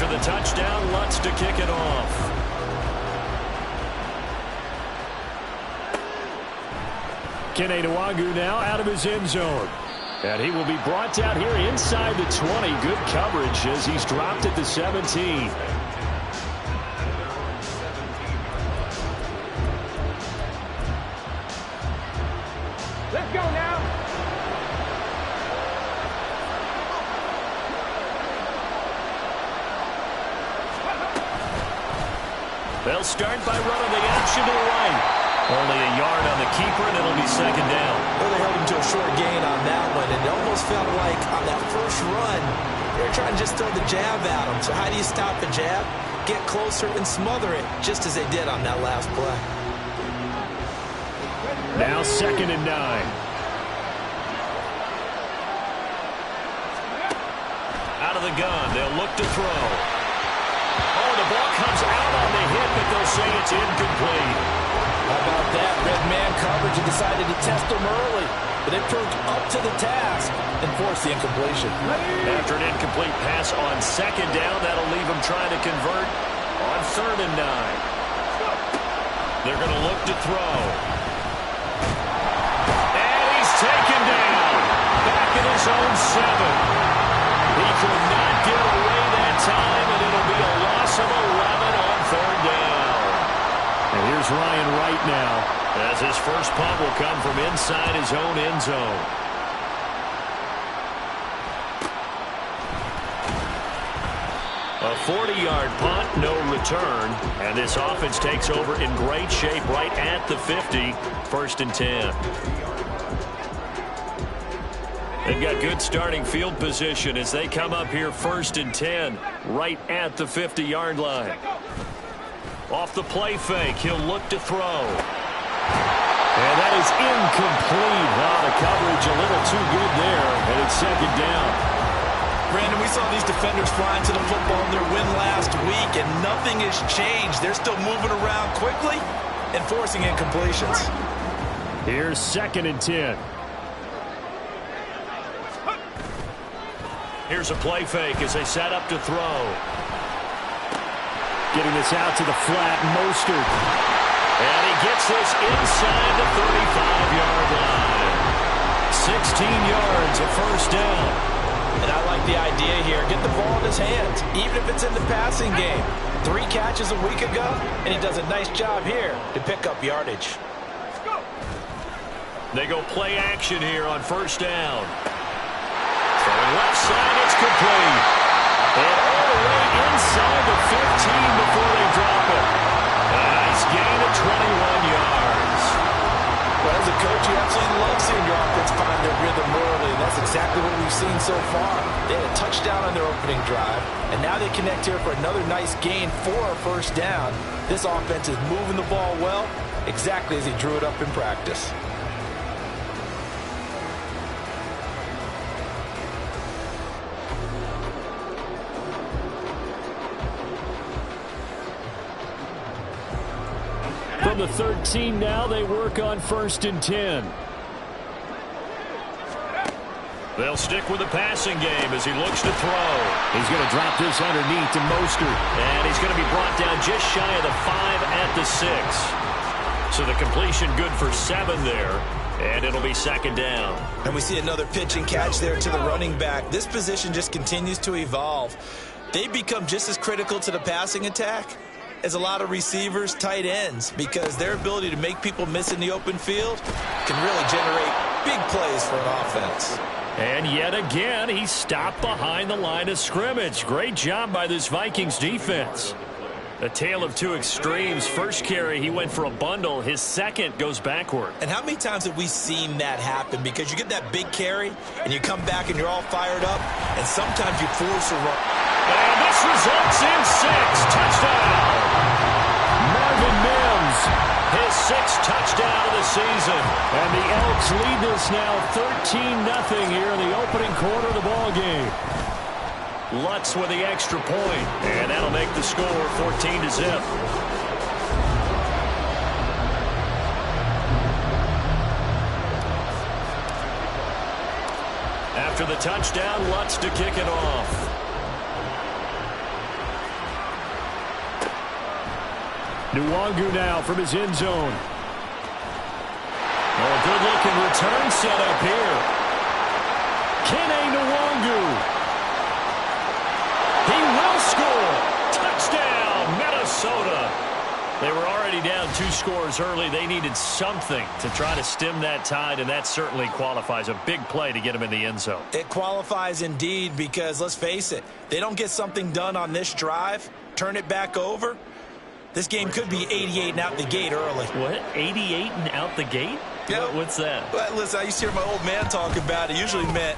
the touchdown, Lutz to kick it off. Kene Nwagu now out of his end zone. And he will be brought down here inside the 20. Good coverage as he's dropped at the 17. Let's go now. They'll start by running the action to the right. Only a yard on the keeper, and it'll be second down. Well, they held him to a short gain on that one, and it almost felt like on that first run, they were trying to just throw the jab at him. So how do you stop the jab? Get closer and smother it, just as they did on that last play. Now 2nd and 9. Out of the gun, they'll look to throw. Oh, the ball comes out on the hit, but they'll say it's incomplete. How about that? Red man coverage and decided to test him early. But it proved up to the task and forced the incompletion. After an incomplete pass on 2nd down, that'll leave him trying to convert on 3rd and 9. They're going to look to throw. And he's taken down. Back in his own 7. He could not get away that time, and it'll be a loss of 11 on 3rd down. And here's Ryan Wright now, as his first punt will come from inside his own end zone. A 40-yard punt, no return, and this offense takes over in great shape right at the 50, 1st and 10. They've got good starting field position as they come up here 1st and 10, right at the 50-yard line. Off the play fake, he'll look to throw. And that is incomplete. Oh, the coverage a little too good there, and it's 2nd down. Brandon, we saw these defenders flying to the football in their win last week, and nothing has changed. They're still moving around quickly and forcing incompletions. Here's 2nd and 10. Here's a play fake as they set up to throw. Getting this out to the flat, Mostert. And he gets this inside the 35-yard line. 16 yards, a 1st down. And I like the idea here. Get the ball in his hands, even if it's in the passing game. 3 catches a week ago, and he does a nice job here to pick up yardage. Let's go. They go play action here on 1st down. Throwing left side, it's complete. And all the way inside the 15 before they drop it. A nice gain of 21 yards. Well, as a coach, you absolutely love seeing your offense find their rhythm early, and that's exactly what we've seen so far. They had a touchdown on their opening drive, and now they connect here for another nice gain for a 1st down. This offense is moving the ball well, exactly as he drew it up in practice. From the 13 now, they work on 1st and 10. They'll stick with the passing game as he looks to throw. He's going to drop this underneath to Mostert. And he's going to be brought down just shy of the 5 at the 6. So the completion good for 7 there. And it'll be 2nd down. And we see another pitch and catch there to the running back. This position just continues to evolve. They become just as critical to the passing attack as a lot of receivers, tight ends, because their ability to make people miss in the open field can really generate big plays for an offense. And yet again, he stopped behind the line of scrimmage. Great job by this Vikings defense. A tale of 2 extremes. First carry, he went for a bundle. His second goes backward. And how many times have we seen that happen? Because you get that big carry, and you come back and you're all fired up, and sometimes you force a run. And this results in 6. Touchdown. Marvin Mims, his 6th touchdown of the season. And the Elks lead this now 13-0 here in the opening quarter of the ball game. Lutz with the extra point, and that'll make the score 14-0. After the touchdown, Lutz to kick it off. Nwangu now from his end zone. Oh, a good-looking return set up here. Kene Nwangu. He will score. Touchdown, Minnesota. They were already down 2 scores early. They needed something to try to stem that tide, and that certainly qualifies. A big play to get them in the end zone. It qualifies indeed because, let's face it, they don't get something done on this drive, turn it back over, this game could be 88 and out the gate early. What? 88 and out the gate? Yep. What's that? Well, listen, I used to hear my old man talk about it. It usually meant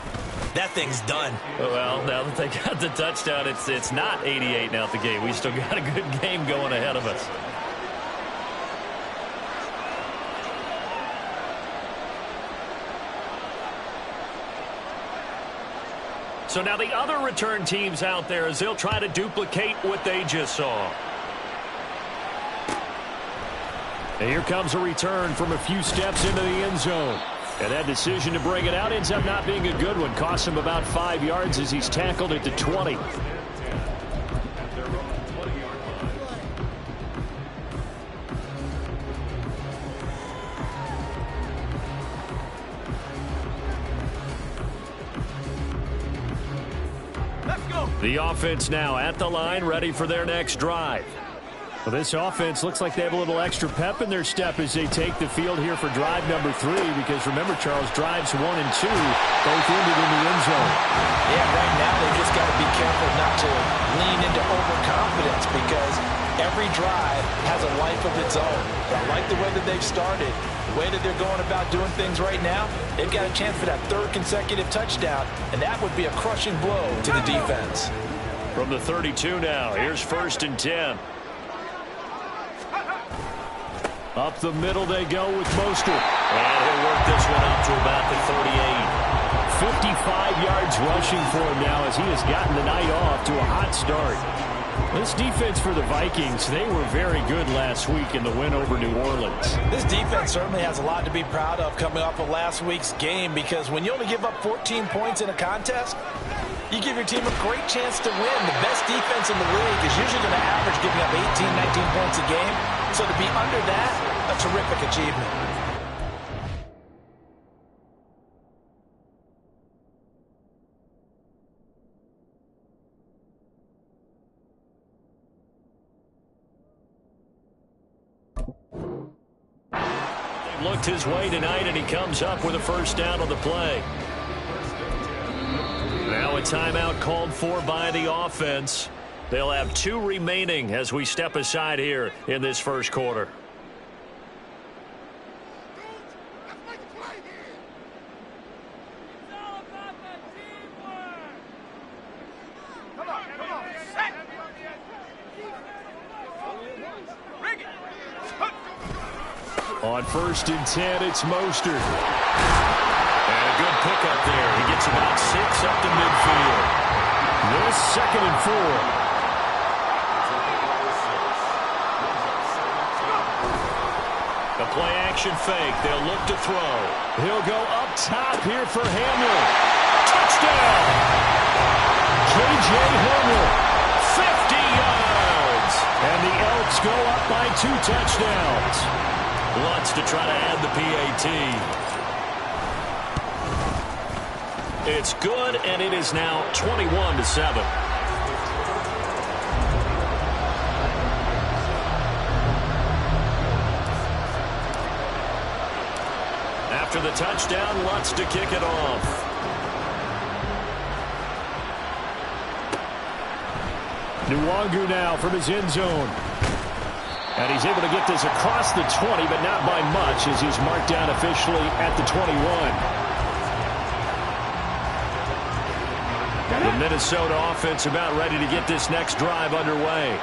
that thing's done. Well, now that they got the touchdown, it's not 88 and out the gate. We still got a good game going ahead of us. So now the other return teams out there as they'll try to duplicate what they just saw. And here comes a return from a few steps into the end zone. And that decision to bring it out ends up not being a good one. Costs him about 5 yards as he's tackled at the 20. Let's go. The offense now at the line, ready for their next drive. Well, this offense looks like they have a little extra pep in their step as they take the field here for drive number 3, because remember, Charles, drives 1 and 2 both ended in the end zone. Yeah, right now they just got to be careful not to lean into overconfidence because every drive has a life of its own. I like the way that they've started, the way that they're going about doing things right now. They've got a chance for that 3rd consecutive touchdown, and that would be a crushing blow to the defense. From the 32 now, here's 1st and 10. Up the middle they go with Mostert. And he'll work this one up to about the 38. 55 yards rushing for him now as he has gotten the night off to a hot start. This defense for the Vikings, they were very good last week in the win over New Orleans. This defense certainly has a lot to be proud of coming off of last week's game, because when you only give up 14 points in a contest, you give your team a great chance to win. The best defense in the league is usually going to average giving up 18, 19 points a game. So to be under that, a terrific achievement. He looked his way tonight, and he comes up with a 1st down on the play. Now a timeout called for by the offense. They'll have 2 remaining as we step aside here in this 1st quarter. Come on. Set. Bring it. On 1st and 10, it's Mostert. And a good pickup there. He gets about 6 up to midfield. This 2nd and 4. The play-action fake. They'll look to throw. He'll go up top here for Hamler. Touchdown! J.J. Hamler, 50 yards. And the Elks go up by 2 touchdowns. Lutz to try to add the PAT. It's good, and it is now 21-7. After the touchdown, Lutz to kick it off. Nwangu now from his end zone. And he's able to get this across the 20, but not by much, as he's marked down officially at the 21. The Minnesota offense about ready to get this next drive underway.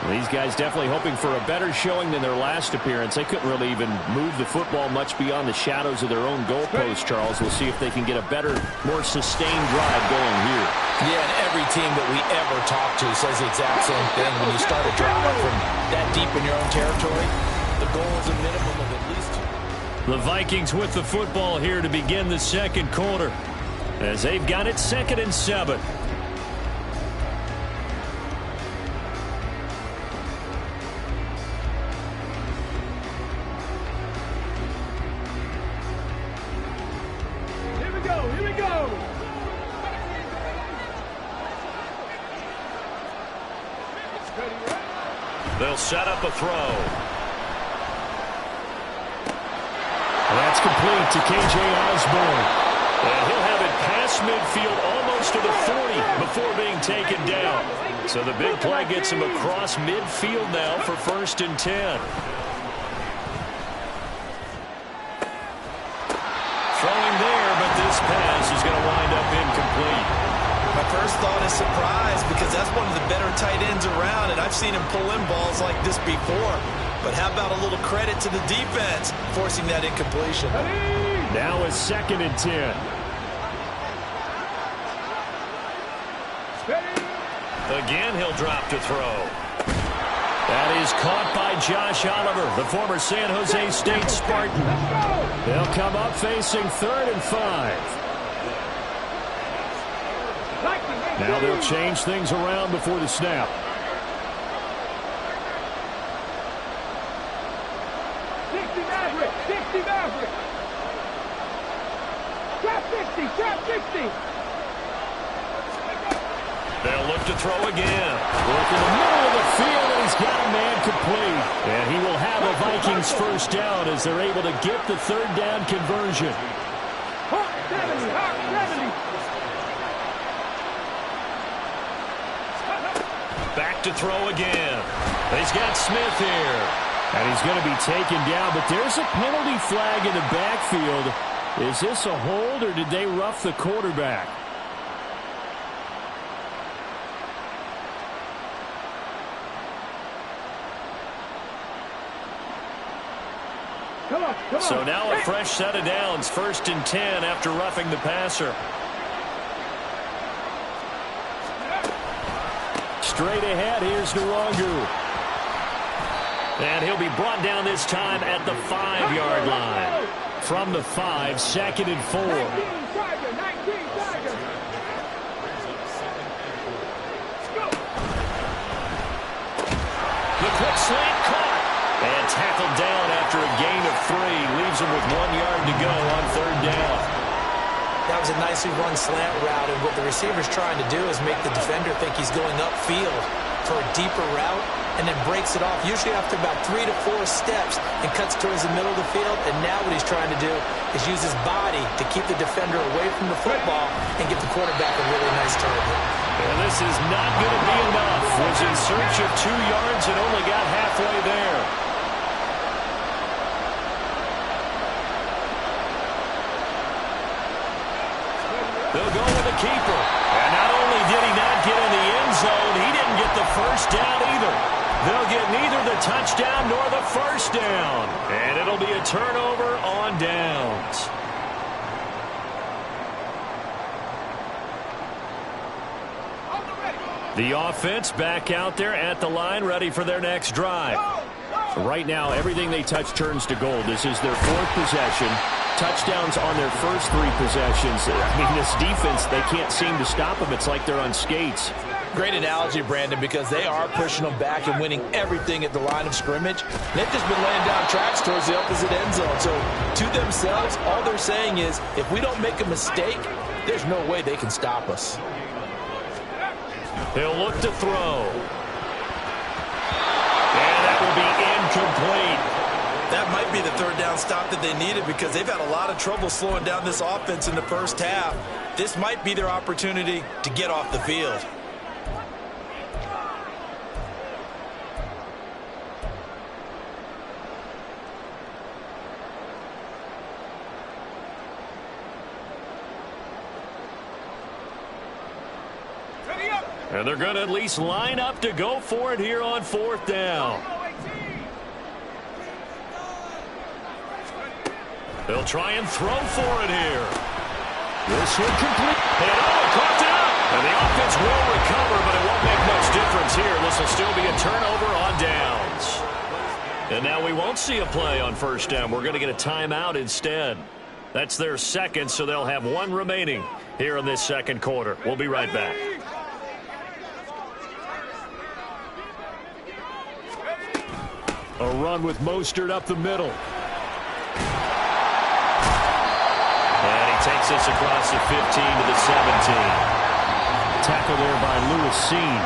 Well, these guys definitely hoping for a better showing than their last appearance. They couldn't really even move the football much beyond the shadows of their own goalpost, Charles. We'll see if they can get a better, more sustained drive going here. Yeah, and every team that we ever talk to says the exact same thing. When you start a drive from that deep in your own territory, the goal is a minimum of at least 2. The Vikings with the football here to begin the 2nd quarter, as they've got it 2nd and 7. They'll set up a throw. That's complete to K.J. Osborne. And he'll have it past midfield almost to the 40 before being taken down. So the big play gets him across midfield now for 1st and 10. Throwing there, but this pass is going to wind up incomplete. My first thought is surprise because that's one of the better tight ends around, and I've seen him pull in balls like this before. But how about a little credit to the defense forcing that incompletion? Now it's 2nd and 10. Again, he'll drop to throw. That is caught by Josh Oliver, the former San Jose State Spartan. They'll come up facing 3rd and 5. Now they'll change things around before the snap. 60 Maverick, 60 Maverick. Trap 60, trap 60. They'll look to throw again. Work in the middle of the field, and he's got a man complete. And he will have a Vikings first down as they're able to get the 3rd down conversion. Hawk 70, Hawk 70. Back to throw again. He's got Smith here. And he's going to be taken down, but there's a penalty flag in the backfield. Is this a hold, or did they rough the quarterback? Come on. So now a fresh set of downs, 1st and 10 after roughing the passer. Straight ahead, here's Nwangu. And he'll be brought down this time at the 5-yard line. From the 5, 2nd and 4. 19 Tiger. The quick slant caught. And tackled down after a gain of 3. Leaves him with 1 yard to go on 3rd down. That was a nicely run slant route, and what the receiver's trying to do is make the defender think he's going upfield for a deeper route, and then breaks it off, usually after about 3 to 4 steps, and cuts towards the middle of the field. And now what he's trying to do is use his body to keep the defender away from the football and get the quarterback a really nice target. And this is not going to be enough. Was in search of 2 yards and only got halfway there. They'll go with the keeper. And not only did he not get in the end zone, he didn't get the first down either. They'll get neither the touchdown nor the first down. And it'll be a turnover on downs. The offense back out there at the line, ready for their next drive. Right now, everything they touch turns to gold. This is their 4th possession. Touchdowns on their first 3 possessions. I mean, this defense, they can't seem to stop them. It's like they're on skates. Great analogy, Brandon, because they are pushing them back and winning everything at the line of scrimmage. They've just been laying down tracks towards the opposite end zone. So to themselves, all they're saying is, if we don't make a mistake, there's no way they can stop us. They'll look to throw. And that will be incomplete. That might be the 3rd down stop that they needed because they've had a lot of trouble slowing down this offense in the first half. This might be their opportunity to get off the field. And they're going to at least line up to go for it here on 4th down. They'll try and throw for it here. This one complete. And caught it up. And the offense will recover, but it won't make much difference here. This will still be a turnover on downs. And now we won't see a play on 1st down. We're going to get a timeout instead. That's their 2nd, so they'll have 1 remaining here in this 2nd quarter. We'll be right back. A run with Mostert up the middle. And he takes this across the 15 to the 17. Tackle there by Lewis Seen.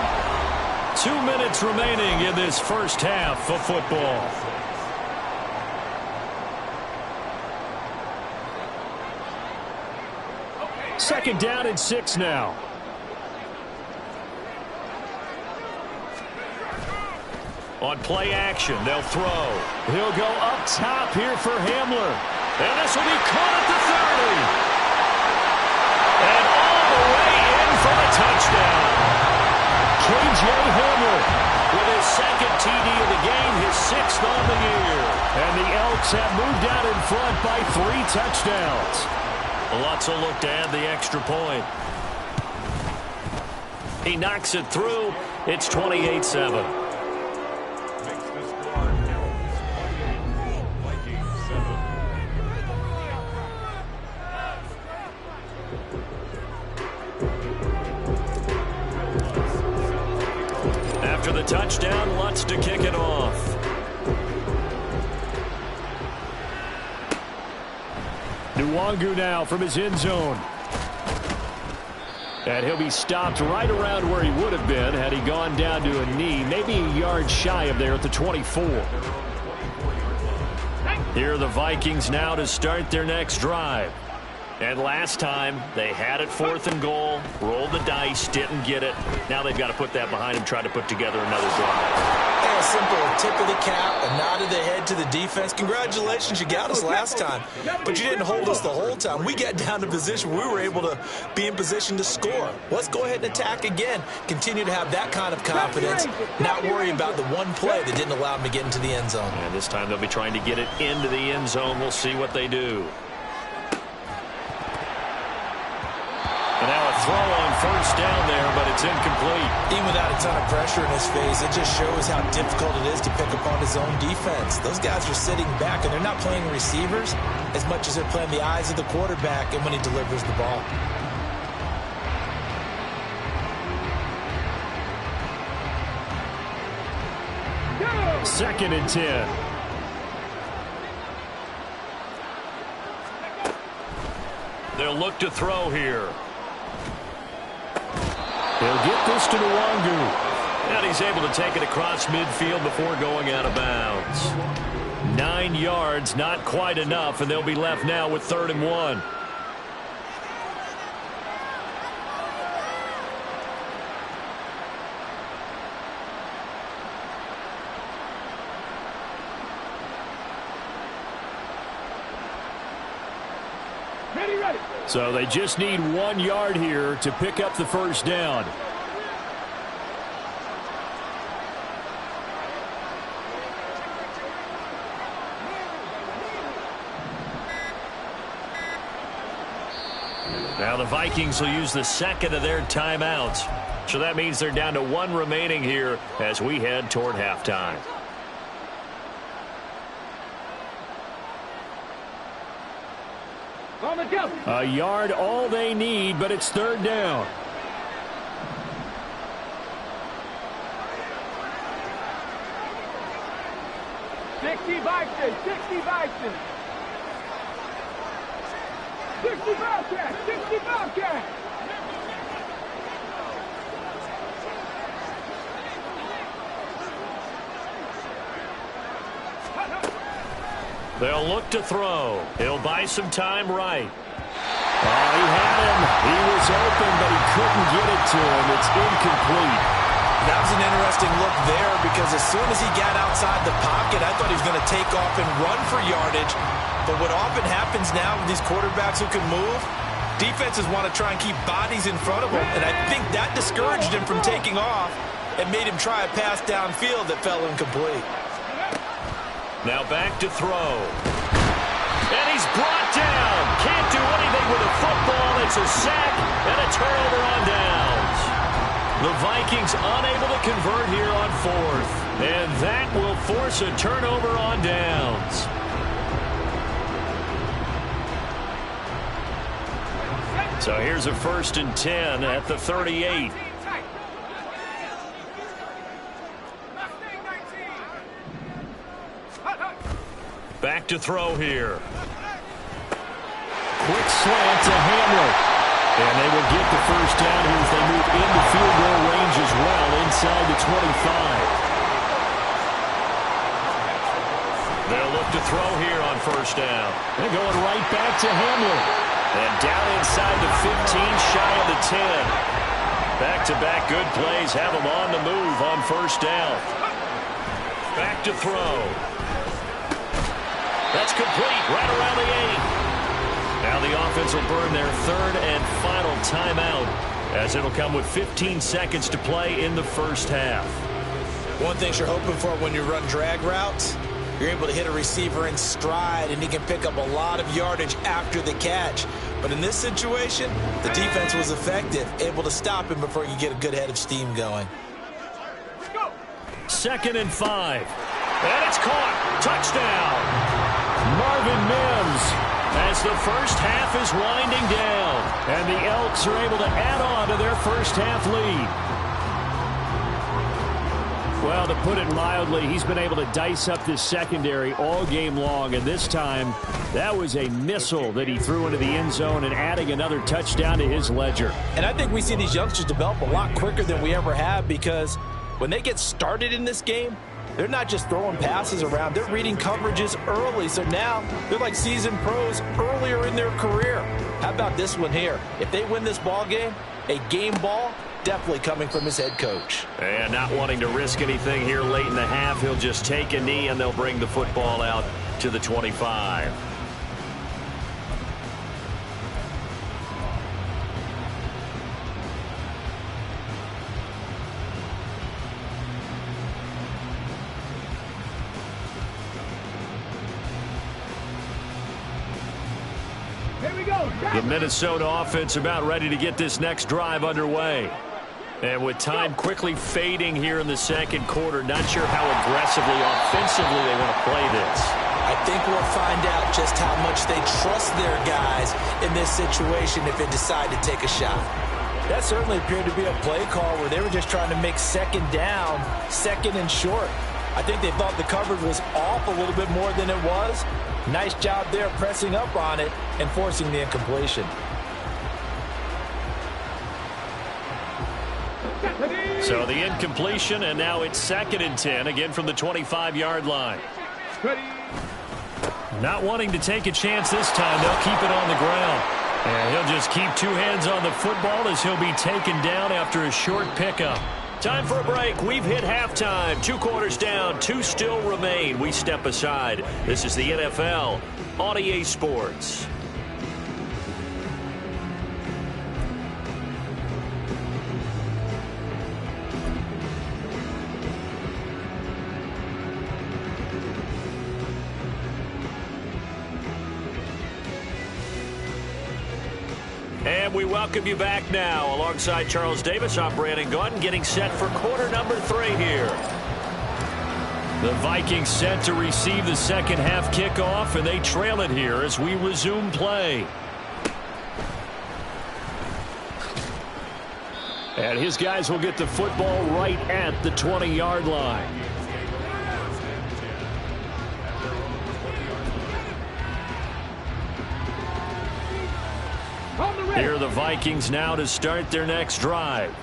2 minutes remaining in this first half of football. Second down and 6 now. On play action, they'll throw. He'll go up top here for Hamler. And this will be caught at the 30. And all the way in for the touchdown. K.J. Hamler with his second TD of the game, his 6th on the year. And the Elks have moved out in front by 3 touchdowns. Lots of look to add the extra point. He knocks it through. It's 28-7. After the touchdown, Lutz to kick it off. Nwangu now from his end zone. And he'll be stopped right around where he would have been had he gone down to a knee, maybe a yard shy of there at the 24. Here are the Vikings now to start their next drive. And last time, they had it 4th and goal, rolled the dice, didn't get it. Now they've got to put that behind them, try to put together another drive. Yeah, a simple tip of the cap, a nod of the head to the defense. Congratulations, you got us last time, but you didn't hold us the whole time. We got down to position where we were able to be in position to score. Let's go ahead and attack again. Continue to have that kind of confidence, not worry about the one play that didn't allow them to get into the end zone. And this time they'll be trying to get it into the end zone. We'll see what they do. And now a throw on first down there, but it's incomplete. Even without a ton of pressure in his face, it just shows how difficult it is to pick up on his own defense. Those guys are sitting back, and they're not playing receivers as much as they're playing the eyes of the quarterback and when he delivers the ball. Second and 10. They'll look to throw here. He'll get this to Nwangu. And he's able to take it across midfield before going out of bounds. 9 yards, not quite enough, and they'll be left now with 3rd and 1. Ready. So they just need 1 yard here to pick up the first down. Now the Vikings will use the second of their timeouts. So that means they're down to 1 remaining here as we head toward halftime. A yard all they need, but it's 3rd down. Sixty Bison. 60 Bobcat. They'll look to throw. He'll buy some time right. Oh, he had him. He was open, but he couldn't get it to him. It's incomplete. That was an interesting look there because as soon as he got outside the pocket, I thought he was going to take off and run for yardage. But what often happens now with these quarterbacks who can move, defenses want to try and keep bodies in front of them. And I think that discouraged him from taking off and made him try a pass downfield that fell incomplete. Now back to throw. And he's brought down. Can't do anything with a football. It's a sack and a turnover on downs. The Vikings unable to convert here on 4th. And that will force a turnover on downs. So here's a 1st and 10 at the 38. Back to throw here. Quick slant to Hamler. And they will get the first down here as they move into field goal range as well inside the 25. They'll look to throw here on first down. They're going right back to Hamlin. And down inside the 15, shy of the 10. Back-to-back good plays have them on the move on first down. Back to throw. That's complete right around the 8. Now the offense will burn their third and final timeout, as it'll come with 15 seconds to play in the first half. One thing you're hoping for when you run drag routes, you're able to hit a receiver in stride, and he can pick up a lot of yardage after the catch. But in this situation, the defense was effective, able to stop him before you get a good head of steam going. 2nd and 5. And it's caught. Touchdown. Marvin Mims, as the first half is winding down. And the Elks are able to add on to their first half lead. Well, to put it mildly, he's been able to dice up this secondary all game long, and this time that was a missile that he threw into the end zone and adding another touchdown to his ledger. And I think we see these youngsters develop a lot quicker than we ever have, because when they get started in this game, they're not just throwing passes around, they're reading coverages early. So now they're like seasoned pros earlier in their career. How about this one here? If they win this ball game, a game ball, definitely coming from his head coach. And not wanting to risk anything here late in the half, he'll just take a knee and they'll bring the football out to the 25. Here we go. The Minnesota offense about ready to get this next drive underway. And with time quickly fading here in the second quarter, not sure how aggressively, offensively they want to play this. I think we'll find out just how much they trust their guys in this situation if they decide to take a shot. That certainly appeared to be a play call where they were just trying to make second down, second and short. I think they thought the coverage was off a little bit more than it was. Nice job there pressing up on it and forcing the incompletion. So the incompletion, and now it's 2nd and 10, again from the 25-yard line. Not wanting to take a chance this time, they'll keep it on the ground. And he'll just keep two hands on the football as he'll be taken down after a short pickup. Time for a break. We've hit halftime. 2 quarters down, 2 still remain. We step aside. This is the NFL on EA Sports. And we welcome you back now. Alongside Charles Davis, I'm Brandon Gunn, getting set for quarter number 3 here. The Vikings set to receive the second half kickoff, and they trail it here as we resume play. And his guys will get the football right at the 20-yard line. Here are the Vikings now to start their next drive.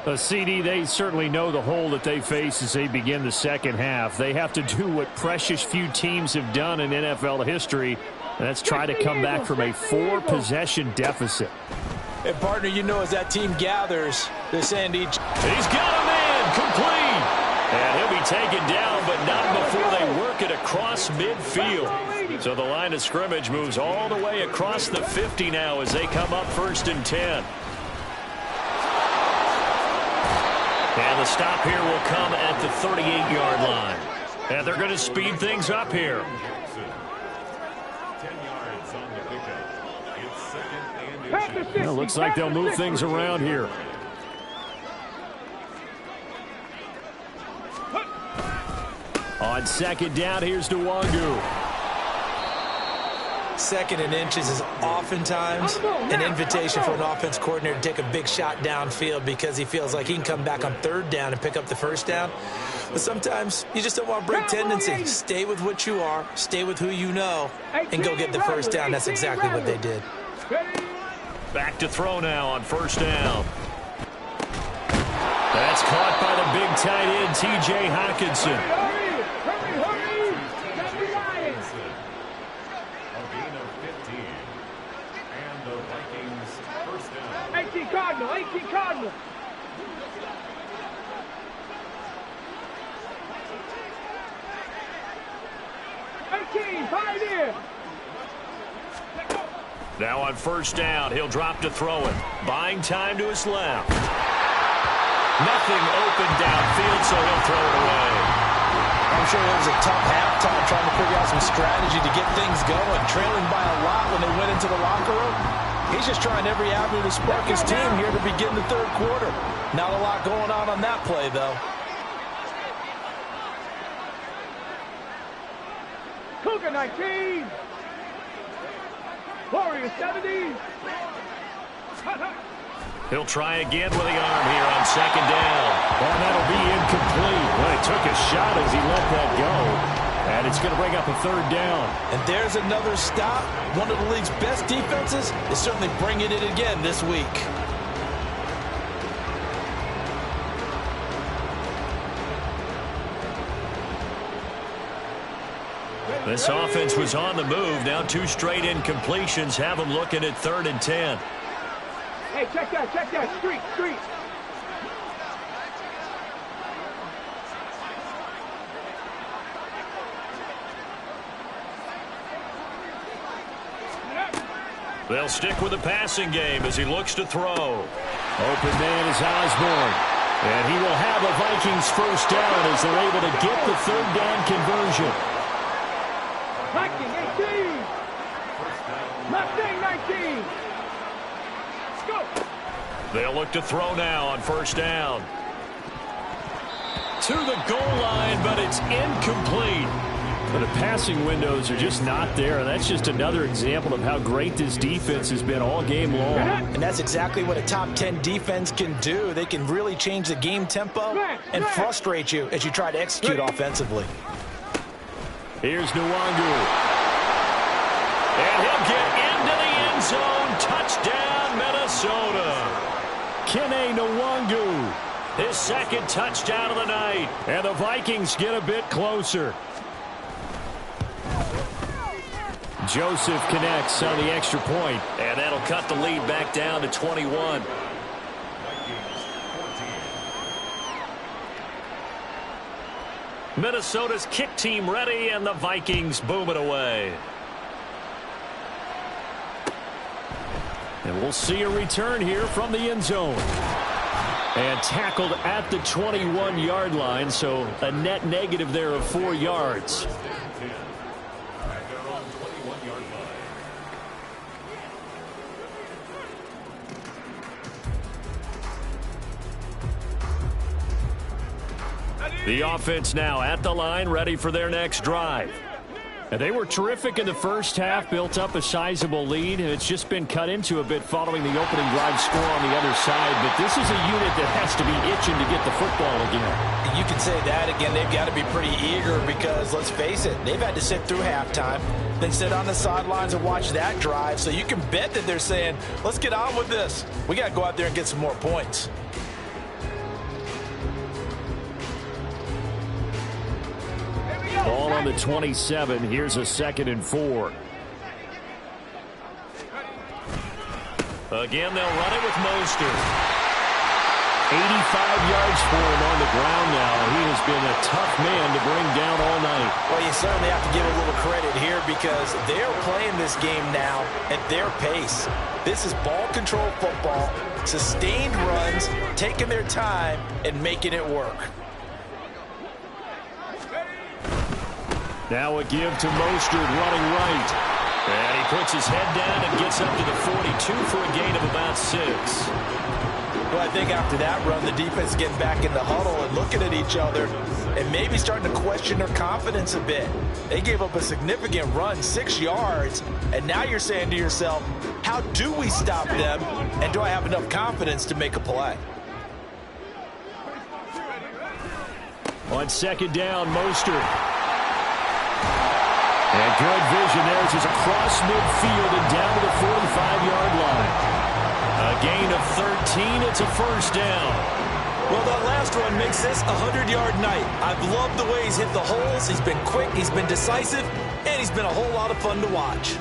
A CD, they certainly know the hole that they face as they begin the second half. They have to do what precious few teams have done in NFL history, and that's try to come back from a 4-possession deficit. And partner, you know, as that team gathers, they're saying to each... He's got a man, complete. And he'll be taken down, but not before they work it across midfield. So the line of scrimmage moves all the way across the 50 now as they come up 1st and 10. And the stop here will come at the 38-yard line. And they're going to speed things up here. Well, looks like they'll move things around here. On 2nd down, here's Nwangu. 2nd and inches is oftentimes an invitation for an offense coordinator to take a big shot downfield because he feels like he can come back on 3rd down and pick up the 1st down. But sometimes you just don't want to break tendency. Stay with what you are, stay with who you know, and go get the 1st down. That's exactly what they did. Back to throw now on 1st down. That's caught by the big tight end T.J. Hockenson. Hurry! Hurry! A gain of 15. And the Vikings first down. 18 Cardinal, 18 Cardinal. Pioneer. Now on first down, he'll drop to throw it. Buying time to his left. Nothing open downfield, so he'll throw it away. I'm sure it was a tough halftime trying to figure out some strategy to get things going. Trailing by a lot when they went into the locker room. He's just trying every avenue to spark his team here to begin the third quarter. Not a lot going on that play, though. Cougar 19. Warrior 70. He'll try again with the arm here on second down. And that'll be incomplete. Well, he took a shot as he let that go. And it's going to bring up a third down. And there's another stop. One of the league's best defenses is certainly bringing it again this week. This offense was on the move. Now 2 straight incompletions have them looking at 3rd and 10. Hey, check that, street. They'll stick with the passing game as he looks to throw. Open man is Osborne. And he will have a Vikings first down as they're able to get the 3rd down conversion. Viking 18. Mustang 19. Let's go. They'll look to throw now on first down. To the goal line, but it's incomplete. But the passing windows are just not there. That's just another example of how great this defense has been all game long. And that's exactly what a top 10 defense can do. They can really change the game tempo and frustrate you as you try to execute offensively. Here's Nwangu. And he'll get into the end zone. Touchdown, Minnesota. Kene Nwangu. His 2nd touchdown of the night. And the Vikings get a bit closer. Joseph connects on the extra point. And that'll cut the lead back down to 21. Minnesota's kick team ready, and the Vikings boom it away. And we'll see a return here from the end zone. And tackled at the 21-yard line, so a net negative there of 4 yards. The offense now at the line, ready for their next drive. And they were terrific in the first half, built up a sizable lead, and it's just been cut into a bit following the opening drive score on the other side. But this is a unit that has to be itching to get the football again. You can say that again. They've got to be pretty eager because, let's face it, they've had to sit through halftime, then sit on the sidelines and watch that drive. So you can bet that they're saying, let's get on with this. We got to go out there and get some more points. Ball on the 27. Here's a 2nd and 4. Again, they'll run it with Mostert. 85 yards for him on the ground now. He has been a tough man to bring down all night. Well, you certainly have to give a little credit here because they're playing this game now at their pace. This is ball control football, sustained runs, taking their time, and making it work. Now a give to Mostert running right. And he puts his head down and gets up to the 42 for a gain of about 6. Well, I think after that run, the defense getting back in the huddle and looking at each other and maybe starting to question their confidence a bit. They gave up a significant run, 6 yards, and now you're saying to yourself, how do we stop them, and do I have enough confidence to make a play? On second down, Mostert. And good vision there as he's across midfield and down to the 45-yard line. A gain of 13. It's a first down. Well, that last first run makes this a 100-yard night. I've loved the way he's hit the holes. He's been quick, he's been decisive, and he's been a whole lot of fun to watch.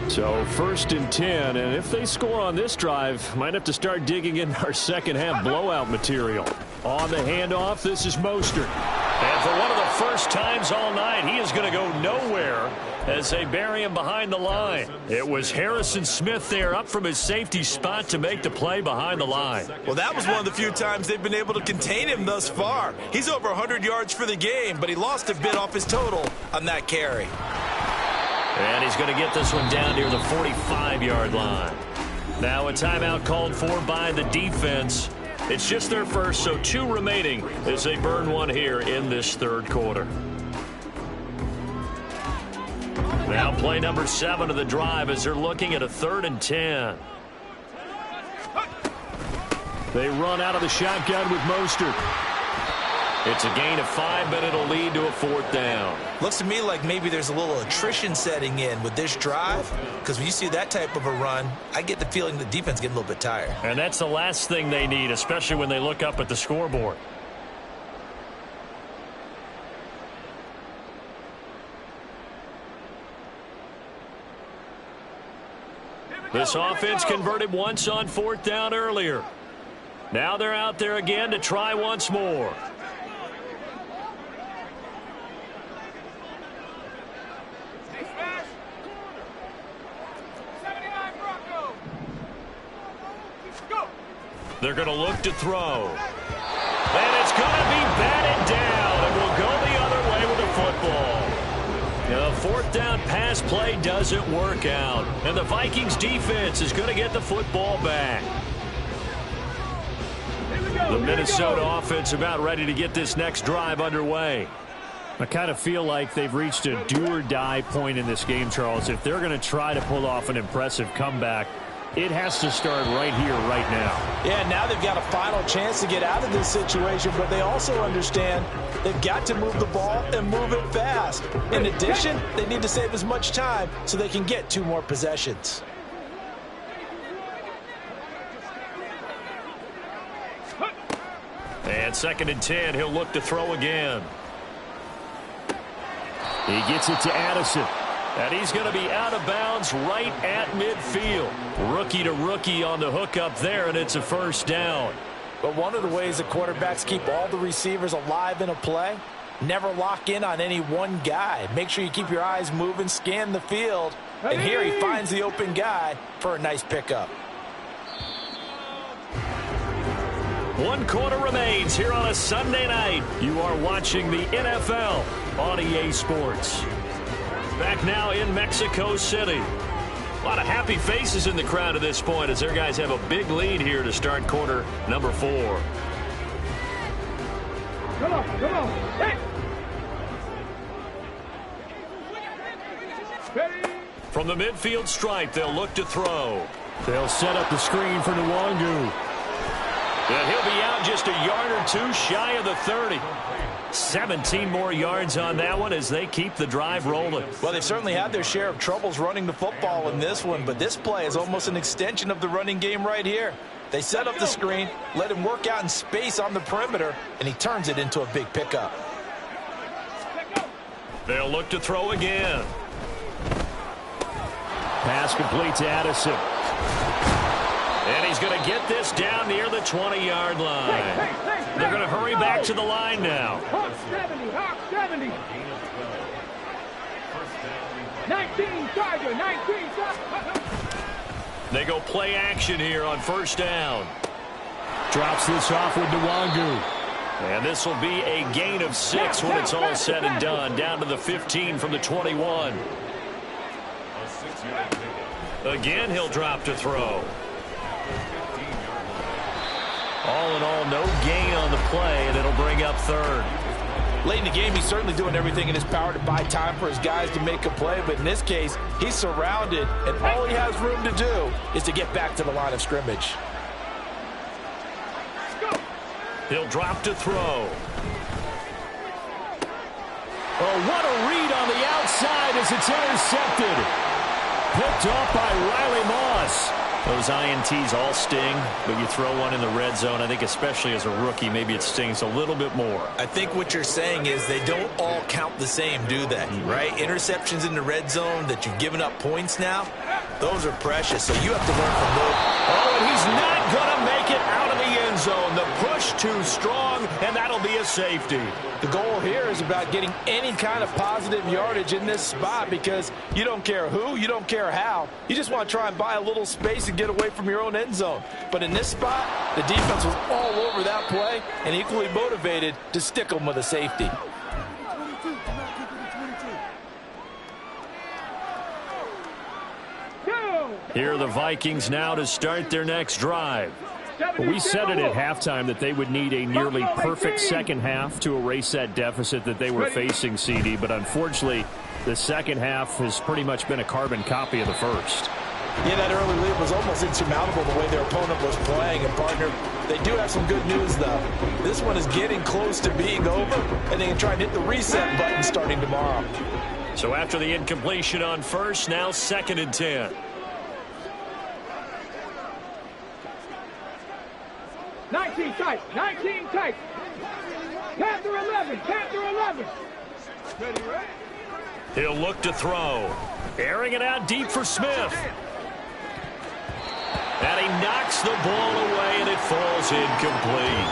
So 1st and 10, and if they score on this drive, might have to start digging in our second half blowout material. On the handoff, this is Mostert. And for one of the first times all night, he is going to go nowhere as they bury him behind the line. It was Harrison Smith there up from his safety spot to make the play behind the line. Well, that was one of the few times they've been able to contain him thus far. He's over 100 yards for the game, but he lost a bit off his total on that carry. And he's going to get this one down near the 45-yard line. Now a timeout called for by the defense. It's just their first, so 2 remaining as they burn one here in this third quarter. Now play number 7 of the drive as they're looking at a 3rd and 10. They run out of the shotgun with Mostert. It's a gain of 5, but it'll lead to a 4th down. Looks to me like maybe there's a little attrition setting in with this drive, because when you see that type of a run, I get the feeling the defense getting a little bit tired. And that's the last thing they need, especially when they look up at the scoreboard. This offense converted once on 4th down earlier. Now they're out there again to try once more. They're going to look to throw. And it's going to be batted down. And will go the other way with the football. The 4th down pass play doesn't work out. And the Vikings defense is going to get the football back. The Minnesota offense about ready to get this next drive underway. I kind of feel like they've reached a do-or-die point in this game, Charles. If they're going to try to pull off an impressive comeback, it has to start right here, right now. Yeah, now they've got a final chance to get out of this situation, but they also understand they've got to move the ball and move it fast. In addition, they need to save as much time so they can get 2 more possessions. And 2nd and 10, he'll look to throw again. He gets it to Addison. And he's going to be out of bounds right at midfield. Rookie to rookie on the hookup there, and it's a 1st down. But one of the ways the quarterbacks keep all the receivers alive in a play, never lock in on any one guy. Make sure you keep your eyes moving, scan the field. And here he finds the open guy for a nice pickup. 1 quarter remains here on a Sunday night. You are watching the NFL on EA Sports. Back now in Mexico City. A lot of happy faces in the crowd at this point as their guys have a big lead here to start quarter number 4. Come on, hey! Ready? From the midfield stripe, they'll look to throw. They'll set up the screen for Nwangu. And he'll be out just a yard or 2 shy of the 30. 17 more yards on that one as they keep the drive rolling. Well, they've certainly had their share of troubles running the football in this one, but this play is almost an extension of the running game right here. They set up the screen, let him work out in space on the perimeter, and he turns it into a big pickup. They'll look to throw again. Pass complete to Addison. And he's going to get this down near the 20-yard line. They're going to hurry back to the line now. Hawk 70, Hawk 70. 19, Tiger, 19, Tiger. They go play action here on 1st down. Drops this off with Nwangu. And this will be a gain of 6 when it's all said and done. Down to the 15 from the 21. Again, he'll drop to throw. All in all, no gain on the play, and it'll bring up 3rd. Late in the game, he's certainly doing everything in his power to buy time for his guys to make a play, but in this case, he's surrounded, and all he has room to do is to get back to the line of scrimmage. He'll drop to throw. Oh, what a read on the outside as it's intercepted. Picked off by Riley Moss. Those INTs all sting, but you throw one in the red zone, I think especially as a rookie, maybe it stings a little bit more. I think what you're saying is they don't all count the same, do they? Right? Interceptions in the red zone that you've given up points now, those are precious, so you have to learn from those. Oh, and he's not going to make it out of the end zone. The push too strong, and that'll be a safety. The goal here is about getting any kind of positive yardage in this spot because you don't care who, you don't care how. You just want to try and buy a little space and get away from your own end zone. But in this spot, the defense was all over that play and equally motivated to stick them with a safety. Here are the Vikings now to start their next drive. We said it at halftime that they would need a nearly perfect second half to erase that deficit that they were facing, CD. But unfortunately, the second half has pretty much been a carbon copy of the first. Yeah, that early lead was almost insurmountable the way their opponent was playing. And, partner, they do have some good news, though. This one is getting close to being over, and they can try and hit the reset button starting tomorrow. So after the incompletion on first, now 2nd and 10. 19 tight, 19 tight. Panther 11, Panther 11. Ready, right? He'll look to throw. Airing it out deep for Smith. And he knocks the ball away, and it falls incomplete.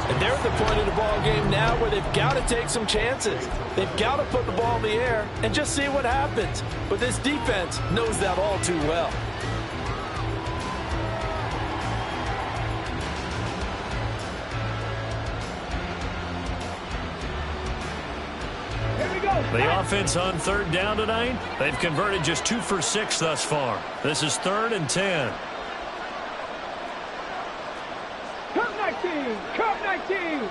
And they're at the point of the ball game now where they've got to take some chances. They've got to put the ball in the air and just see what happens. But this defense knows that all too well. The offense on 3rd down tonight, they've converted just 2 for 6 thus far. This is 3rd and 10. Come 19, come 19.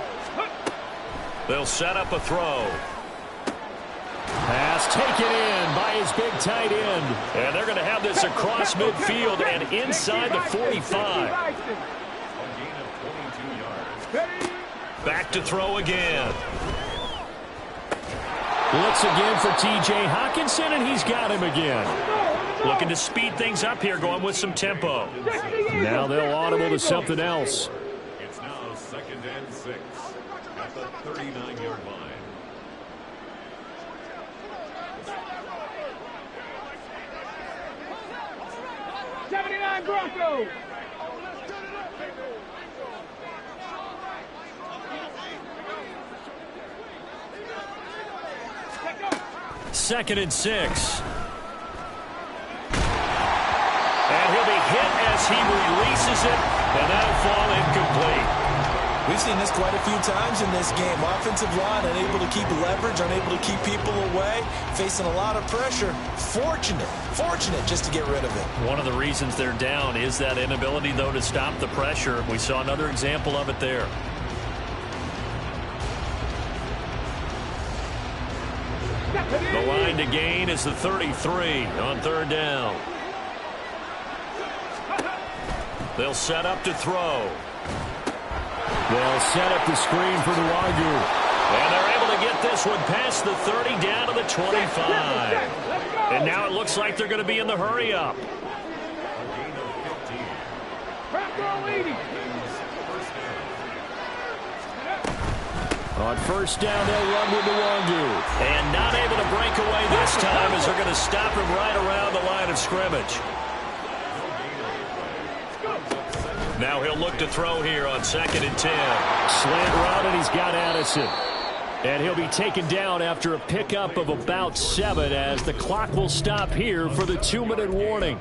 They'll set up a throw. Pass taken in by his big tight end. And they're going to have this across midfield and inside the 45. Back to throw again. Looks again for T.J. Hockenson, and he's got him again. Looking to speed things up here, going with some tempo. Now they'll audible to something else. It's now 2nd and 6 at the 39-yard line. '79 Broncos. Second and 6. And he'll be hit as he releases it, and that'll fall incomplete. We've seen this quite a few times in this game. Offensive line unable to keep leverage, unable to keep people away, facing a lot of pressure. Fortunate just to get rid of it. One of the reasons they're down is that inability, though, to stop the pressure. We saw another example of it there. The line to gain is the 33 on 3rd down. They'll set up to throw. They'll set up the screen for Nwangu. And they're able to get this one past the 30 down to the 25. And now it looks like they're going to be in the hurry-up. On 1st down, they'll run with Nwangu. And not able to break away this time as they're going to stop him right around the line of scrimmage. Now he'll look to throw here on 2nd and 10. Slant route, and he's got Addison. And he'll be taken down after a pickup of about 7 as the clock will stop here for the 2-minute warning.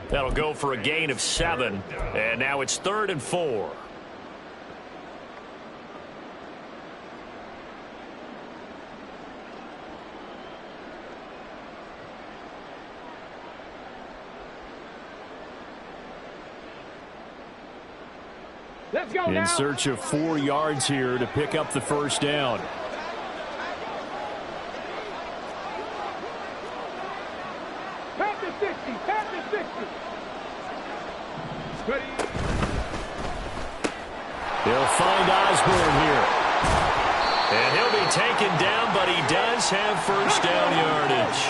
That'll go for a gain of 7. And now it's 3rd and 4. Let's go in now. search of 4 yards here to pick up the 1st down. Panther 60, Panther 60. Ready. They'll find Osborne here. And he'll be taken down, but he does have 1st down yardage.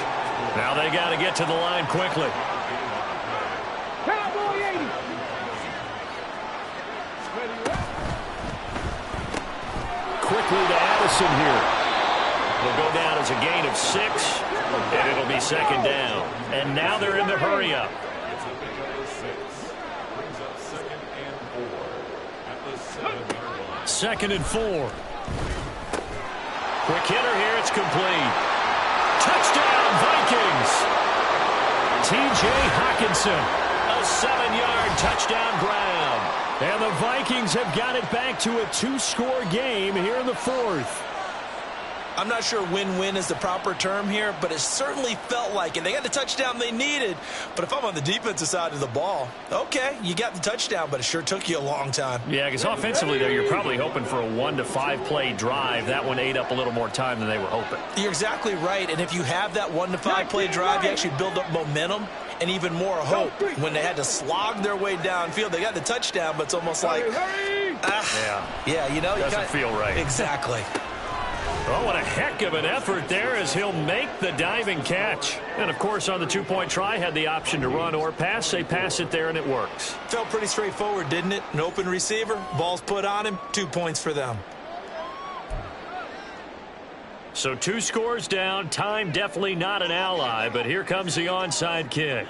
Now they got to get to the line quickly. Cowboy 80. Quickly to Addison here. It'll go down as a gain of 6, and it'll be second down. And now they're in the hurry-up. It's a big number 6. Brings up 2nd and 4 at the 7-yard line. 2nd and 4. Quick hitter here. It's complete. Touchdown, Vikings. T.J. Hawkinson, a 7-yard touchdown ground. And the Vikings have got it back to a 2-score game here in the 4th. I'm not sure win-win is the proper term here, but it certainly felt like it. They got the touchdown they needed, but if I'm on the defensive side of the ball, okay, you got the touchdown, but it sure took you a long time. Yeah, because offensively, though, you're probably hoping for a 1 to 5 play drive. That one ate up a little more time than they were hoping. You're exactly right, and if you have that 1 to 5 play drive, you actually build up momentum and even more hope. When they had to slog their way downfield, they got the touchdown, but it's almost like, yeah, you know, doesn't feel right. Exactly. Oh, what a heck of an effort there as he'll make the diving catch. And, of course, on the 2-point try, had the option to run or pass. They pass it there, and it works. Felt pretty straightforward, didn't it? An open receiver, ball's put on him, 2 points for them. So 2 scores down. Time definitely not an ally, but here comes the onside kick.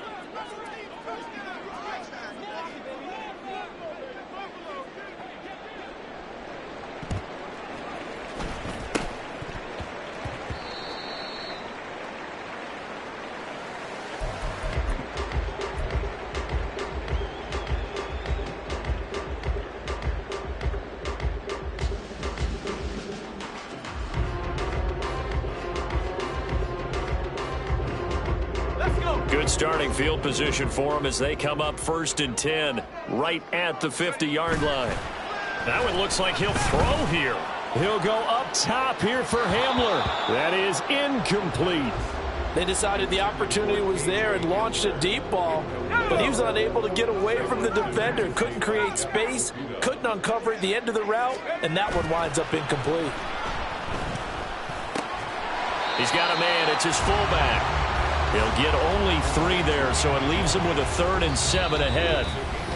Good starting field position for them as they come up 1st and 10, right at the 50-yard line. Now it looks like he'll throw here. He'll go up top here for Hamler. That is incomplete. They decided the opportunity was there and launched a deep ball, but he was unable to get away from the defender. Couldn't create space, couldn't uncover at the end of the route, and that one winds up incomplete. He's got a man. It's his fullback. He'll get only 3 there, so it leaves him with a 3rd and 7 ahead.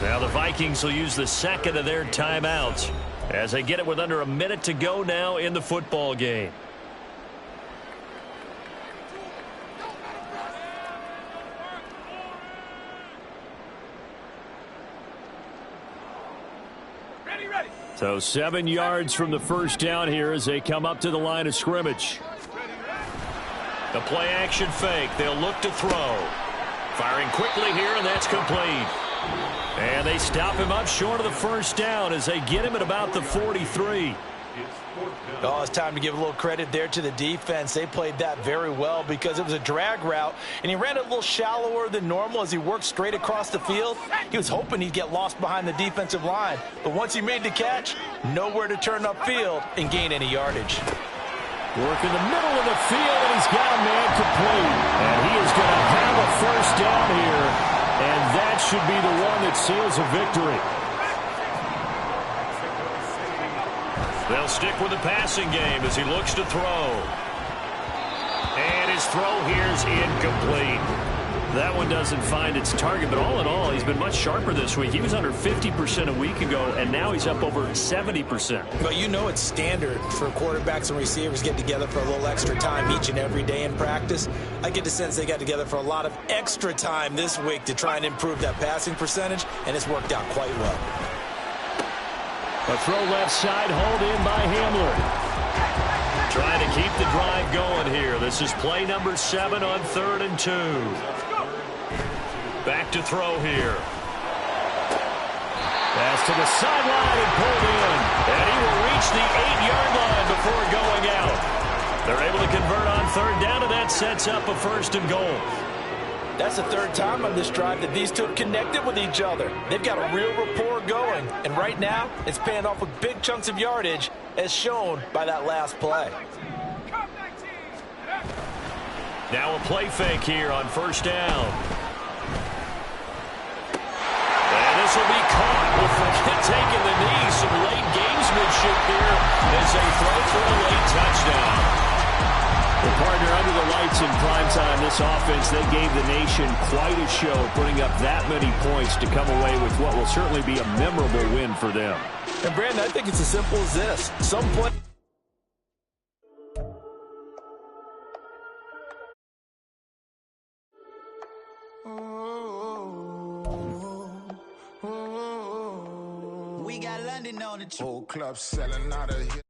Now the Vikings will use the 2nd of their timeouts as they get it with under a minute to go now in the football game. So 7 yards from the first down here as they come up to the line of scrimmage. The play action fake. They'll look to throw. Firing quickly here, and that's complete. And they stop him up short of the first down as they get him at about the 43. Oh, it's time to give a little credit there to the defense. They played that very well because it was a drag route, and he ran a little shallower than normal as he worked straight across the field. He was hoping he'd get lost behind the defensive line, but once he made the catch, nowhere to turn upfield and gain any yardage. Work in the middle of the field, and he's got a man complete. And he is going to have a first down here, and that should be the one that seals a victory. They'll stick with the passing game as he looks to throw. And his throw here is incomplete. That one doesn't find its target, but all in all, he's been much sharper this week. He was under 50% a week ago, and now he's up over 70%. But you know it's standard for quarterbacks and receivers get together for a little extra time each and every day in practice. I get the sense they got together for a lot of extra time this week to try and improve that passing percentage, and it's worked out quite well. A throw left side, hauled in by Hamler. Trying to keep the drive going here. This is play number 7 on 3rd and 2. Back to throw here. Pass to the sideline and pulled in. And he will reach the 8-yard line before going out. They're able to convert on 3rd down, and that sets up a 1st and goal. That's the 3rd time on this drive that these two have connected with each other. They've got a real rapport going. And right now, it's paying off with big chunks of yardage, as shown by that last play. Now a play fake here on 1st down. And this will be caught with taking the knee. Some late gamesmanship here as they throw for a late touchdown. The partner under the lights in prime halftime, this offense, they gave the nation quite a show, putting up that many points to come away with what will certainly be a memorable win for them. And Brandon, I think it's as simple as this. Some play. We got London on the Whole club selling out of here.